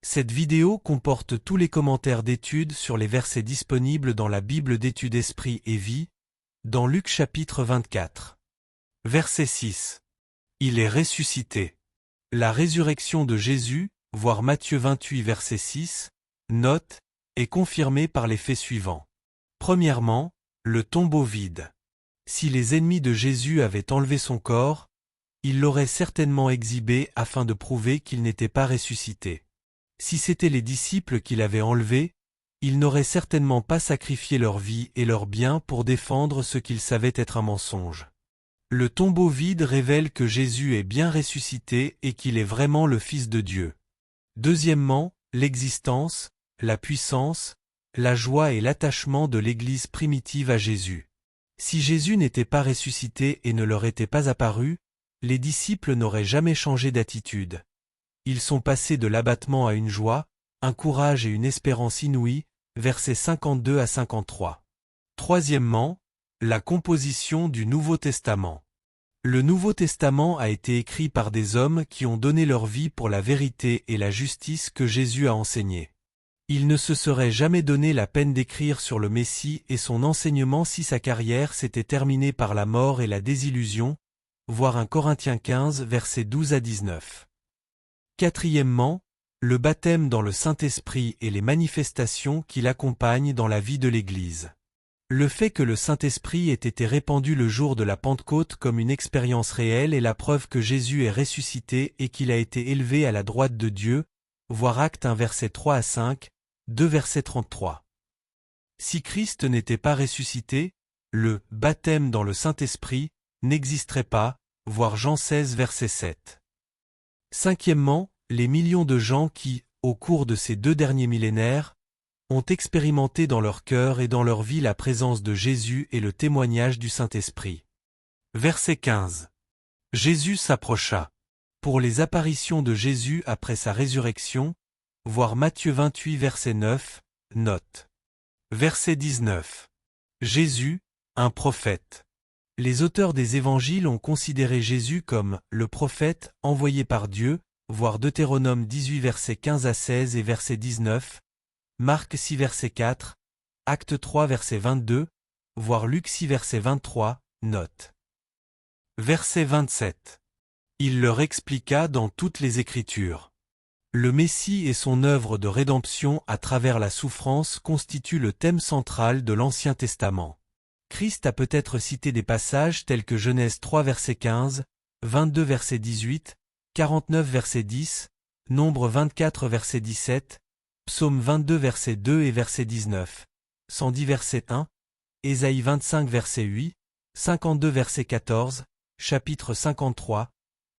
Cette vidéo comporte tous les commentaires d'études sur les versets disponibles dans la Bible d'études Esprit et Vie, dans Luc chapitre 24. Verset 6. Il est ressuscité. La résurrection de Jésus, voir Matthieu 28 verset 6, note, est confirmée par les faits suivants. Premièrement, le tombeau vide. Si les ennemis de Jésus avaient enlevé son corps, ils l'auraient certainement exhibé afin de prouver qu'il n'était pas ressuscité. Si c'étaient les disciples qui l'avaient enlevé, ils n'auraient certainement pas sacrifié leur vie et leurs biens pour défendre ce qu'ils savaient être un mensonge. Le tombeau vide révèle que Jésus est bien ressuscité et qu'il est vraiment le Fils de Dieu. Deuxièmement, l'existence, la puissance, la joie et l'attachement de l'Église primitive à Jésus. Si Jésus n'était pas ressuscité et ne leur était pas apparu, les disciples n'auraient jamais changé d'attitude. Ils sont passés de l'abattement à une joie, un courage et une espérance inouïe, versets 52 à 53. Troisièmement, la composition du Nouveau Testament. Le Nouveau Testament a été écrit par des hommes qui ont donné leur vie pour la vérité et la justice que Jésus a enseignée. Ils ne se seraient jamais donné la peine d'écrire sur le Messie et son enseignement si sa carrière s'était terminée par la mort et la désillusion, voir 1 Corinthiens 15 versets 12 à 19. Quatrièmement, le baptême dans le Saint-Esprit et les manifestations qui l'accompagnent dans la vie de l'Église. Le fait que le Saint-Esprit ait été répandu le jour de la Pentecôte comme une expérience réelle est la preuve que Jésus est ressuscité et qu'il a été élevé à la droite de Dieu, voir Actes 1 versets 3 à 5, 2 versets 33. Si Christ n'était pas ressuscité, le « baptême dans le Saint-Esprit » n'existerait pas, voir Jean 16 verset 7. Cinquièmement, les millions de gens qui, au cours de ces 2 derniers millénaires, ont expérimenté dans leur cœur et dans leur vie la présence de Jésus et le témoignage du Saint-Esprit. Verset 15. Jésus s'approcha. Pour les apparitions de Jésus après sa résurrection, voir Matthieu 28 verset 9, note. Verset 19. Jésus, un prophète. Les auteurs des évangiles ont considéré Jésus comme le prophète envoyé par Dieu, voir Deutéronome 18 versets 15 à 16 et verset 19, Marc 6 verset 4, Acte 3 verset 22, voir Luc 6 verset 23, note. Verset 27. Il leur expliqua dans toutes les Écritures. Le Messie et son œuvre de rédemption à travers la souffrance constituent le thème central de l'Ancien Testament. Christ a peut-être cité des passages tels que Genèse 3 verset 15, 22 verset 18, 49 verset 10, Nombre 24 verset 17, Psaume 22 verset 2 et verset 19, 110 verset 1, Ésaïe 25 verset 8, 52 verset 14, chapitre 53,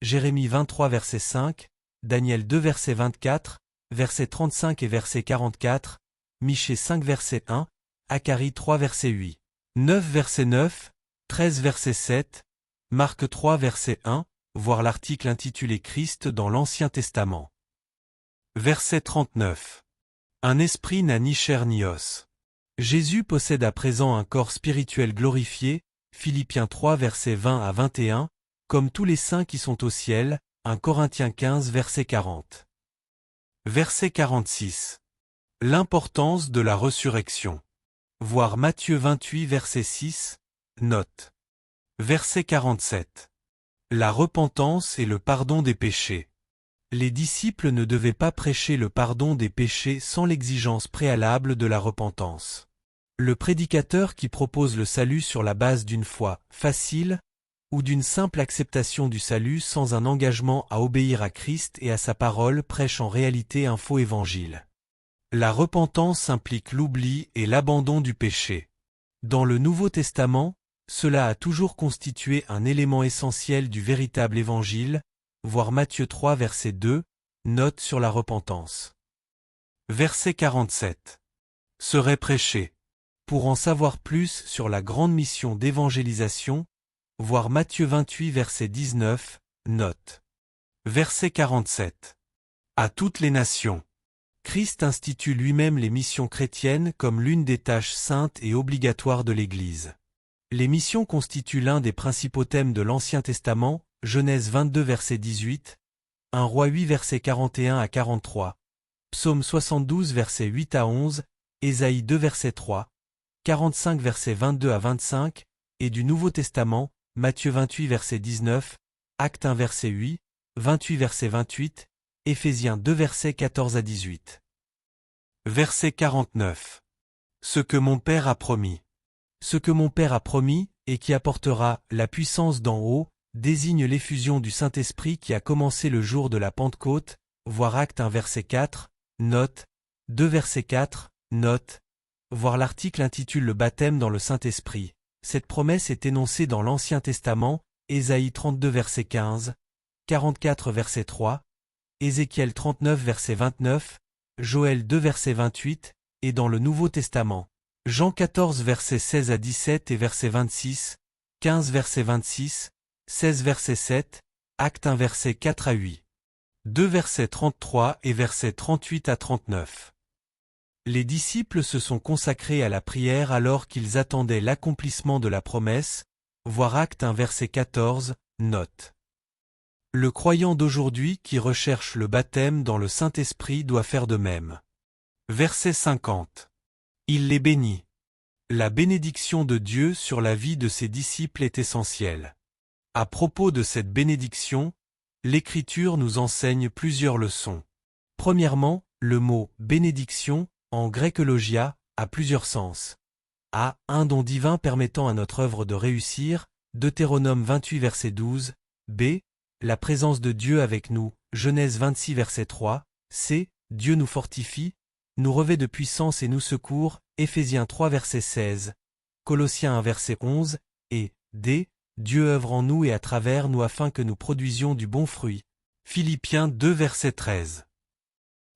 Jérémie 23 verset 5, Daniel 2 verset 24, verset 35 et verset 44, Michée 5 verset 1, Acharie 3 verset 8. 9 verset 9, 13 verset 7, Marc 3 verset 1, voir l'article intitulé Christ dans l'Ancien Testament. Verset 39. Un esprit n'a ni chair ni os. Jésus possède à présent un corps spirituel glorifié, Philippiens 3 verset 20 à 21, comme tous les saints qui sont au ciel, 1 Corinthiens 15 verset 40. Verset 46. L'importance de la résurrection. Voir Matthieu 28 verset 6, note. Verset 47. La repentance et le pardon des péchés. Les disciples ne devaient pas prêcher le pardon des péchés sans l'exigence préalable de la repentance. Le prédicateur qui propose le salut sur la base d'une foi facile ou d'une simple acceptation du salut sans un engagement à obéir à Christ et à sa parole prêche en réalité un faux évangile. La repentance implique l'oubli et l'abandon du péché. Dans le Nouveau Testament, cela a toujours constitué un élément essentiel du véritable évangile, voir Matthieu 3 verset 2, note sur la repentance. Verset 47. Serait prêché. Pour en savoir plus sur la grande mission d'évangélisation, voir Matthieu 28 verset 19, note. Verset 47. À toutes les nations. Christ institue lui-même les missions chrétiennes comme l'une des tâches saintes et obligatoires de l'Église. Les missions constituent l'un des principaux thèmes de l'Ancien Testament, Genèse 22 verset 18, 1 Roi 8 verset 41 à 43, Psaume 72 versets 8 à 11, Ésaïe 2 verset 3, 45 versets 22 à 25, et du Nouveau Testament, Matthieu 28 verset 19, Actes 1 verset 8, 28 verset 28, Éphésiens 2 versets 14 à 18. Verset 49. Ce que mon Père a promis. Ce que mon Père a promis, et qui apportera la puissance d'en haut, désigne l'effusion du Saint-Esprit qui a commencé le jour de la Pentecôte, voir Actes 1 verset 4, note, 2 verset 4, note, voir l'article intitule le baptême dans le Saint-Esprit. Cette promesse est énoncée dans l'Ancien Testament, Ésaïe 32 verset 15, 44 verset 3, Ézéchiel 39 verset 29, Joël 2 verset 28, et dans le Nouveau Testament, Jean 14 verset 16 à 17 et verset 26, 15 verset 26, 16 verset 7, Actes 1 verset 4 à 8. 2 versets 33 et versets 38 à 39. Les disciples se sont consacrés à la prière alors qu'ils attendaient l'accomplissement de la promesse, voir Actes 1 verset 14, note. Le croyant d'aujourd'hui qui recherche le baptême dans le Saint-Esprit doit faire de même. Verset 50. Il les bénit. La bénédiction de Dieu sur la vie de ses disciples est essentielle. À propos de cette bénédiction, l'Écriture nous enseigne plusieurs leçons. Premièrement, le mot « bénédiction » en grec logia a plusieurs sens. A. Un don divin permettant à notre œuvre de réussir, Deutéronome 28 verset 12. B. La présence de Dieu avec nous, Genèse 26 verset 3. C. Dieu nous fortifie, nous revêt de puissance et nous secourt, Éphésiens 3 verset 16. Colossiens 1 verset 11. Et D. Dieu œuvre en nous et à travers nous afin que nous produisions du bon fruit. Philippiens 2 verset 13.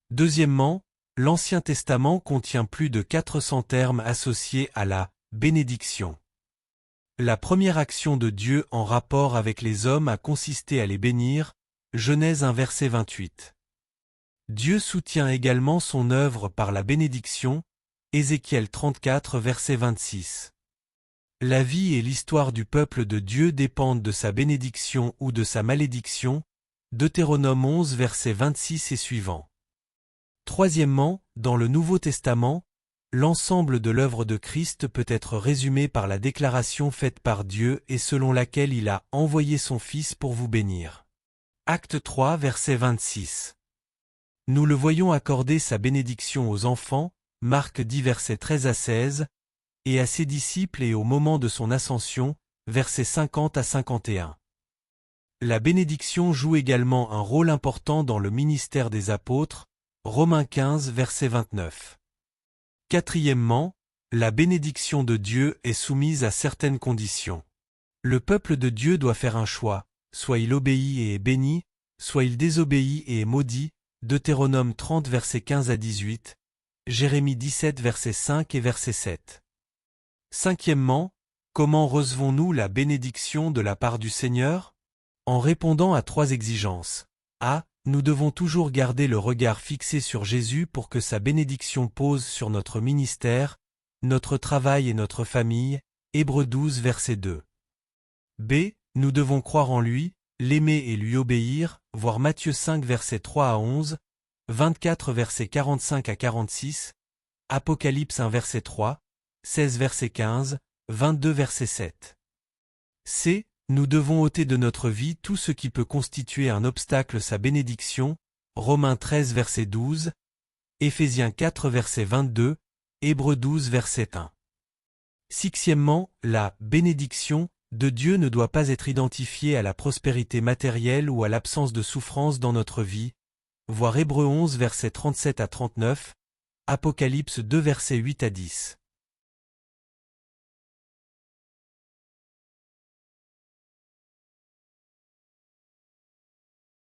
Deuxièmement, l'Ancien Testament contient plus de 400 termes associés à la bénédiction. La première action de Dieu en rapport avec les hommes a consisté à les bénir, Genèse 1 verset 28. Dieu soutient également son œuvre par la bénédiction, Ézéchiel 34 verset 26. La vie et l'histoire du peuple de Dieu dépendent de sa bénédiction ou de sa malédiction, Deutéronome 11 verset 26 et suivants. Troisièmement, dans le Nouveau Testament, l'ensemble de l'œuvre de Christ peut être résumé par la déclaration faite par Dieu et selon laquelle il a envoyé son Fils pour vous bénir. Acte 3 verset 26. Nous le voyons accorder sa bénédiction aux enfants, Marc 10 verset 13 à 16, et à ses disciples et au moment de son ascension, versets 50 à 51. La bénédiction joue également un rôle important dans le ministère des apôtres, Romains 15 verset 29. Quatrièmement, la bénédiction de Dieu est soumise à certaines conditions. Le peuple de Dieu doit faire un choix, soit il obéit et est béni, soit il désobéit et est maudit, Deutéronome 30 verset 15 à 18, Jérémie 17 verset 5 et verset 7. Cinquièmement, comment recevons-nous la bénédiction de la part du Seigneur? En répondant à 3 exigences. A. Nous devons toujours garder le regard fixé sur Jésus pour que sa bénédiction pose sur notre ministère, notre travail et notre famille, Hébreux 12 verset 2. B. Nous devons croire en lui, l'aimer et lui obéir, voir Matthieu 5 verset 3 à 11, 24 verset 45 à 46, Apocalypse 1 verset 3, 16 verset 15, 22 verset 7. C. Nous devons ôter de notre vie tout ce qui peut constituer un obstacle à sa bénédiction, Romains 13 verset 12, Éphésiens 4 verset 22, Hébreux 12 verset 1. Sixièmement, la bénédiction de Dieu ne doit pas être identifiée à la prospérité matérielle ou à l'absence de souffrance dans notre vie, voir Hébreux 11 verset 37 à 39, Apocalypse 2 verset 8 à 10.